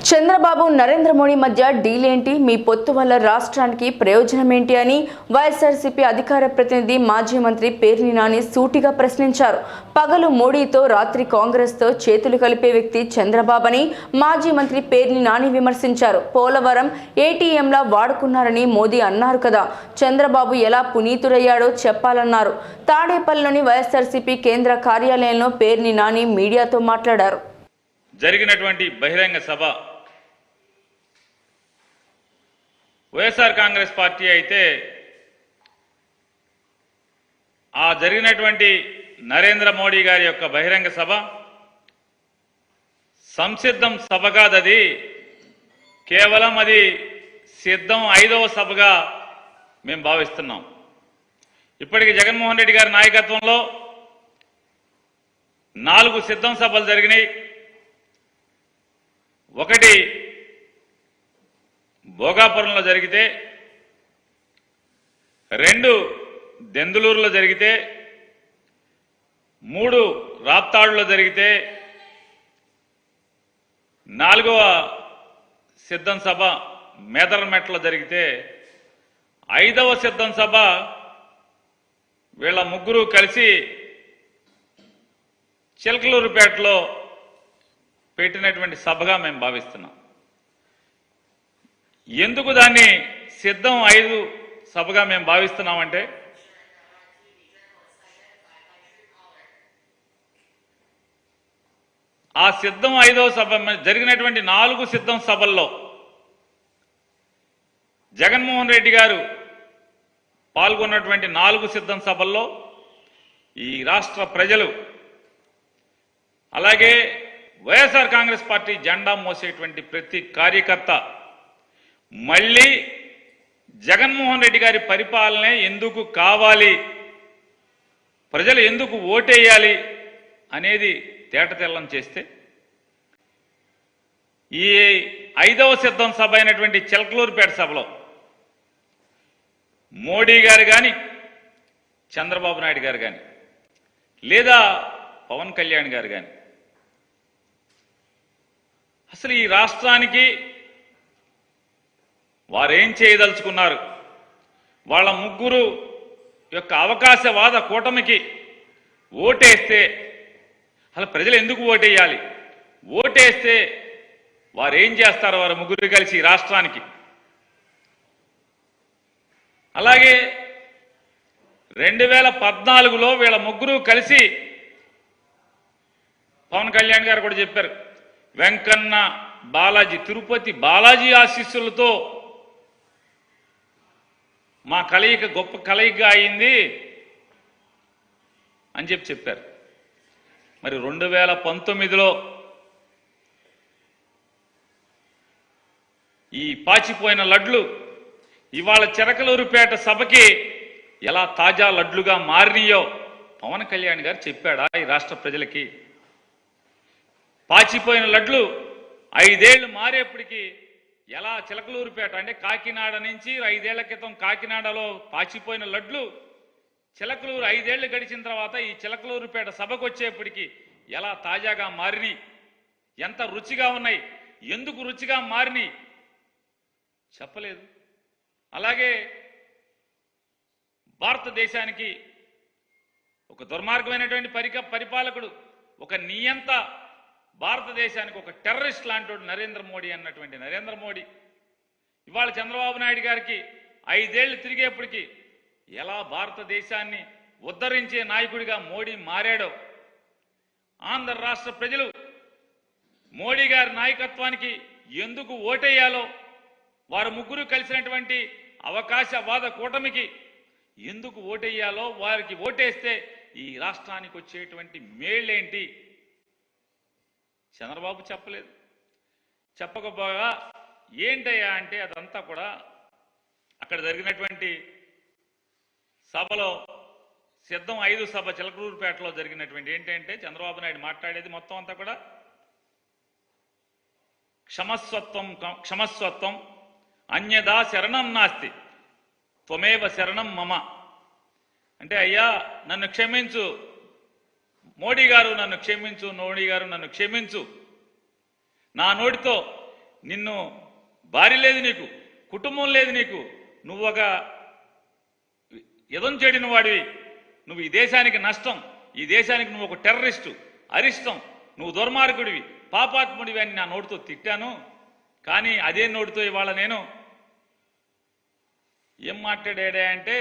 చంద్రబాబు నరేంద్ర మోడీ మధ్య డీల్ ఏంటి, మీ పొత్తు వల్ల రాష్ట్రానికి ప్రయోజనం ఏంటి అని వైఎస్ఆర్సీపీ అధికార ప్రతినిధి మాజీ మంత్రి పేర్ని నాని సూటిగా ప్రశ్నించారు. పగలు మోడీతో, రాత్రి కాంగ్రెస్తో చేతులు కలిపే వ్యక్తి చంద్రబాబు అని మాజీ మంత్రి పేర్ని నాని విమర్శించారు. పోలవరం ఏటీఎంలా వాడుకున్నారని మోదీ అన్నారు కదా, చంద్రబాబు ఎలా పునీతుడయ్యాడో చెప్పాలన్నారు. తాడేపల్లిలోని వైఎస్ఆర్సీపీ కేంద్ర కార్యాలయంలో పేర్ని నాని మీడియాతో మాట్లాడారు. జరిగినటువంటి బహిరంగ సభ వైఎస్ఆర్ కాంగ్రెస్ పార్టీ అయితే ఆ జరిగినటువంటి నరేంద్ర మోడీ గారి యొక్క బహిరంగ సభ సంసిద్ధం సభ కాదది, కేవలం అది సిద్ధం 5వ సభగా మేము భావిస్తున్నాం. ఇప్పటికి జగన్మోహన్ రెడ్డి గారి నాయకత్వంలో 4 సిద్ధం సభలు జరిగినాయి. ఒకటి భోగాపురంలో జరిగితే, 2 దెందులూరులో జరిగితే, 3 రాప్తాడులో జరిగితే, 4వ సిద్ధం సభ మేదరమెట్లో జరిగితే, 5వ సిద్ధం సభ వీళ్ళ ముగ్గురు కలిసి చిలకలూరుపేటలో పెట్టినటువంటి సభగా మేము భావిస్తున్నాం. ఎందుకు దాన్ని సిద్ధం 5 సభగా మేము భావిస్తున్నామంటే, ఆ సిద్ధం 5వ సభ జరిగినటువంటి 4 సిద్ధం సభల్లో జగన్మోహన్ రెడ్డి గారు పాల్గొన్నటువంటి 4 సిద్ధం సభల్లో ఈ రాష్ట్ర ప్రజలు, అలాగే వైఎస్ఆర్ కాంగ్రెస్ పార్టీ జెండా మోసేటువంటి ప్రతి కార్యకర్త మళ్ళీ జగన్మోహన్ రెడ్డి గారి పరిపాలనే ఎందుకు కావాలి, ప్రజలు ఎందుకు ఓటేయాలి అనేది తేటతెల్లం చేస్తే, ఈ 5వ సిద్ధం సభ అయినటువంటి చిలకలూరుపేట సభలో మోడీ గారు కానీ, చంద్రబాబు నాయుడు గారు కానీ, లేదా పవన్ కళ్యాణ్ గారు కానీ అసలు ఈ రాష్ట్రానికి వారేం చేయదలుచుకున్నారు, వాళ్ళ ముగ్గురు యొక్క అవకాశవాద కూటమికి ఓటేస్తే అసలు ప్రజలు ఎందుకు ఓటేయాలి, ఓటేస్తే వారేం చేస్తారు, వారు ముగ్గురు కలిసి రాష్ట్రానికి. అలాగే 2014లో వీళ్ళ ముగ్గురు కలిసి పవన్ కళ్యాణ్ గారు కూడా చెప్పారు, వెంకన్న బాలాజీ, తిరుపతి బాలాజీ ఆశీస్సులతో మా కలయిక గొప్ప కలయిక అయింది అని చెప్పారు. మరి 2019లో ఈ పాచిపోయిన లడ్లు ఇవాళ చిలకలూరుపేట సభకి ఎలా తాజా లడ్లుగా మారినాయో పవన్ కళ్యాణ్ గారు చెప్పాడా ఈ రాష్ట్ర ప్రజలకి? పాచిపోయిన లడ్లు 5 ఏళ్లు మారేప్పటికీ ఎలా చిలకలూరుపేట అంటే కాకినాడ నుంచి 5 ఏళ్ల క్రితం కాకినాడలో పాచిపోయిన లడ్లు చిలకలూరు 5 ఏళ్లు గడిచిన తర్వాత ఈ చిలకలూరుపేట సభకు వచ్చేప్పటికీ ఎలా తాజాగా మారినాయి, ఎంత రుచిగా ఉన్నాయి, ఎందుకు రుచిగా మారినాయి చెప్పలేదు. అలాగే భారతదేశానికి ఒక దుర్మార్గమైనటువంటి పరిపాలకుడు, ఒక నియంత, భారతదేశానికి ఒక టెర్రరిస్ట్ లాంటి నరేంద్ర మోడీ అన్నటువంటి నరేంద్ర మోడీ ఇవాళ చంద్రబాబు నాయుడు గారికి 5 ఏళ్లు తిరిగేప్పటికీ ఎలా భారతదేశాన్ని ఉద్ధరించే నాయకుడిగా మోడీ మారాడో, ఆంధ్ర రాష్ట్ర ప్రజలు మోడీ గారి నాయకత్వానికి ఎందుకు ఓటేయాలో, వారు ముగ్గురు కలిసినటువంటి అవకాశవాద కూటమికి ఎందుకు ఓటేయాలో, వారికి ఓటేస్తే ఈ రాష్ట్రానికి వచ్చేటువంటి మేళ్ళేంటి చంద్రబాబు చెప్పలేదు. చెప్పకపోగా ఏంటయ్యా అంటే అదంతా కూడా అక్కడ జరిగినటువంటి సభలో సిద్ధం 5 సభ చిలకలూరుపేటలో జరిగినటువంటి ఏంటంటే చంద్రబాబు నాయుడు మాట్లాడేది మొత్తం అంతా కూడా క్షమస్వత్వం అన్యదా శరణం నాస్తి త్వమేవ శరణం మమ అంటే, అయ్యా నన్ను క్షమించు, మోడీ గారు నన్ను క్షమించు, మోడీ గారు నన్ను క్షమించు, నా నోటితో నిన్ను భార్య లేదు నీకు, కుటుంబం లేదు నీకు, నువ్వు ఒక ఎదం చెడిన వాడివి, నువ్వు ఈ దేశానికి నష్టం, ఈ దేశానికి నువ్వు ఒక టెర్రరిస్టు, అరిష్టం, నువ్వు దుర్మార్గుడివి, పాపాత్ముడివి అని నా నోటితో తిట్టాను. కానీ అదే నోటితో ఇవాళ నేను ఏం మాట్లాడా అంటే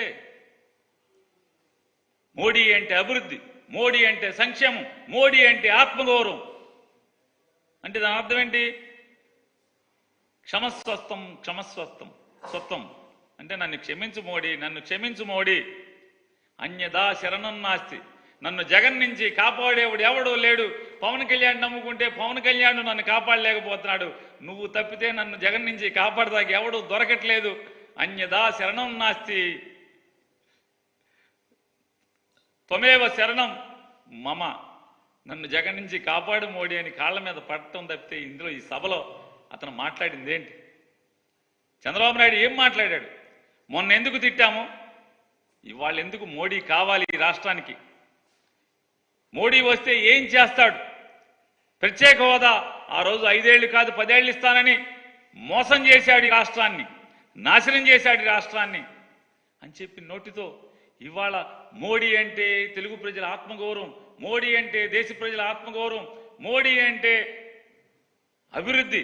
మోడీ అంటే అభివృద్ధి, మోడీ అంటే సంక్షేమం, మోడీ అంటే ఆత్మగౌరవం. అంటే దాని అర్థం ఏంటి? క్షమస్వస్థం క్షమస్వస్థం స్వత్వం అంటే నన్ను క్షమించు మోడీ, నన్ను క్షమించు మోడీ, అన్యదా శరణం నాస్తి. నన్ను జగన్ నుంచి కాపాడేవాడు ఎవడో లేడు. పవన్ కళ్యాణ్ నమ్ముకుంటే పవన్ కళ్యాణ్ నన్ను కాపాడలేకపోతున్నాడు, నువ్వు తప్పితే నన్ను జగన్ నుంచి కాపాడదాకా ఎవడు దొరకట్లేదు. అన్యదా శరణం నాస్తి త్వమేవ శరణం మమ. నన్ను జగన్ నుంచి కాపాడు మోడీ అని కాళ్ళ మీద పడటం తప్పితే ఇందులో ఈ సభలో అతను మాట్లాడింది ఏంటి? చంద్రబాబు నాయుడు ఏం మాట్లాడాడు? మొన్న ఎందుకు తిట్టాము, ఇవాళ ఎందుకు మోడీ కావాలి ఈ రాష్ట్రానికి? మోడీ వస్తే ఏం చేస్తాడు? ప్రత్యేక హోదా ఆ రోజు 5 ఏళ్ళు కాదు 10 ఏళ్ళు ఇస్తానని మోసం చేశాడు ఈ రాష్ట్రాన్ని, నాశనం చేశాడు ఈ రాష్ట్రాన్ని అని చెప్పి నోటితో ఇవాళ మోడీ అంటే తెలుగు ప్రజల ఆత్మగౌరవం, మోడీ అంటే దేశ ప్రజల ఆత్మగౌరవం, మోడీ అంటే అభివృద్ధి,